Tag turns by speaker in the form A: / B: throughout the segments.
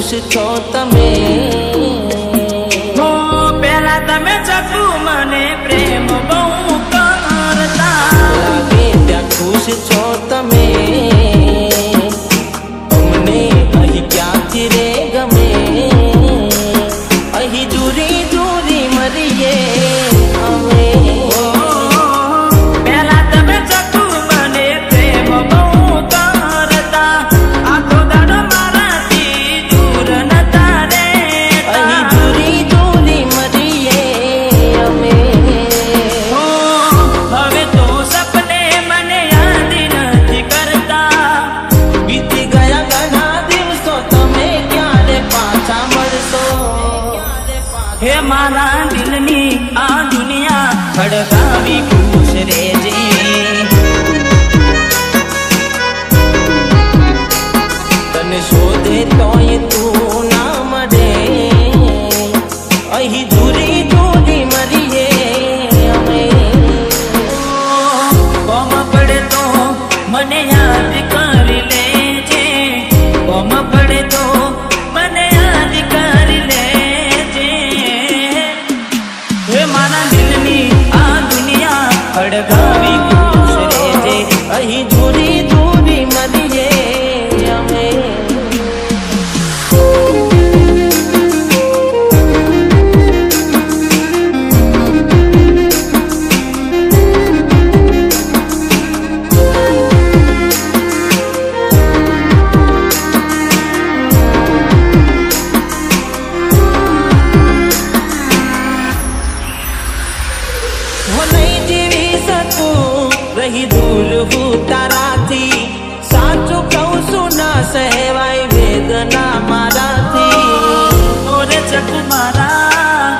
A: ખુશ છો તમે?
B: પેલા તમે ચકુ મને પ્રેમ બહુ કરતા,
A: લાગે ત્યાં ખુશ છો તમે? અમને અહીં ક્યાંથી રે ગમે? અહીં દૂરી દૂરી મરીએ અમે.
B: પેલા તમે ચકુ મને પ્રેમ બહુ કરતા, આખો દાડો મારાથી દૂર નતા રે.
A: અહીં દૂરી દૂરી મરીએ અમે.
B: હવે તો સપને મને યાદ નથી કરતા,
A: વીતી ગયા ઘણા દિવસો, તમે ક્યારે પાછા મળશો?
B: હે મારા દિલની આ દુનિયા ખડકાવી ખુશ રેજે.
A: તને શોધે તોય તું ના મળે. અહીં દૂરી દૂરી મરીએ અમે.
B: કોમ પડે તો મને યાદ કરી લેજે, કોમ પડે તો મને યાદ કરી લેજે. હે મારા દિલની આ દુનિયા ખડકાવી ખુશ રેજે.
A: અહીં દૂરી દૂરી મરીએ અમે. હું નહીં જીવી શકું રહી દૂર હું તારાથી. સાચું કહું છું ના સહેવાય વેદના મારાથી.
B: ઓરે ચકુ મારા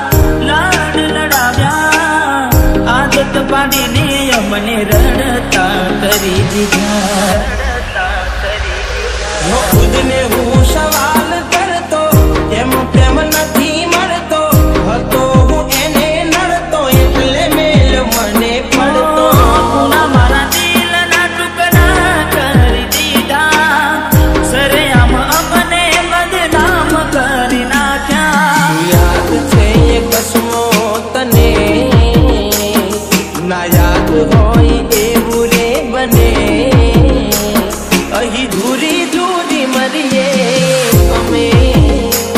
B: લાડ લડાવ્યા, આદત પાડીને અમને રડતા કરી દીધા.
A: હું ખુદને હું સવાલ કરતો, એમ પ્રેમ નથી મળતો. હતો હું એને નડતો, એટલે મેલ મને પડતો.
B: ના મારા દિલના ટુકડા કરી દીધા, સરેઆમ અમને બદનામ કરી નાખ્યા.
A: યાદ છે એ કસમો તને, ના યાદ હોય એવું રે બને. અહીં દૂરી દૂરી મરીએ અમે.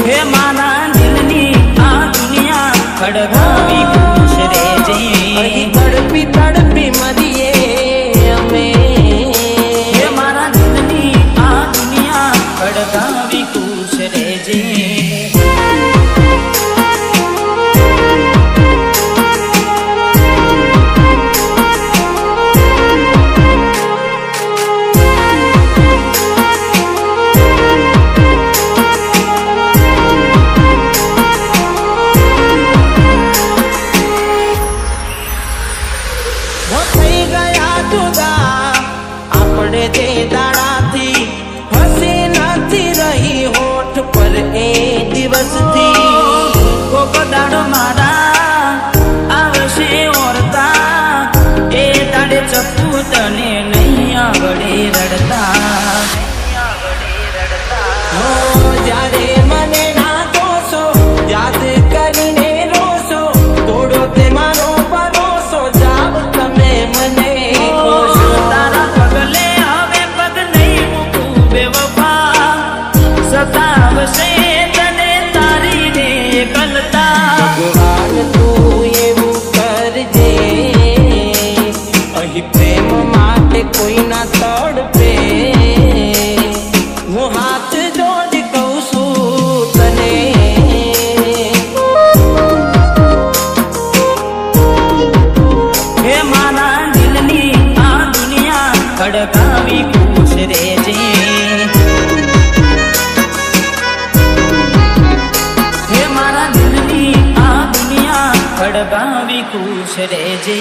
B: હે મારા દિલની આ દુનિયા ખડકાવી ખુશ રેજે.
A: અહીં તડપી તડપી મરીએ અમે.
B: હે મારા દિલની આ દુનિયા ખડકાવી ખુશ રેજે.
A: હું થઈ ગયા જુદા આપણે તે દાડાથી. હસી નથી રહી હોઠ પર એ દિવસથી.
B: કોક દાડો મારા આવશે ઓરતા, એ દાડે ચપ્પુ તને નહીં આવડે રડતા.
A: હો જ્યારે મને ના જોશો, યાદ કરીને રોશો. તોડો તે મારો ભરોસો, જાવ તમે મને ખોશો.
B: તારા પગલે હવે પગ નહીં મૂકું બેવફા, સતાવશે તને તારી ને એકલતા.
A: ભગવાન તું એવું કરજે, અહીં પ્રેમ માટે કોઈ ના તડપે. હું હાથ જોડી કહું છું તને.
B: હે મારા દિલની આ દુનિયા ખડકાવી ખુશ રેજે. હે મારા દિલની આ દુનિયા ખડકાવી ખુશ રેજે.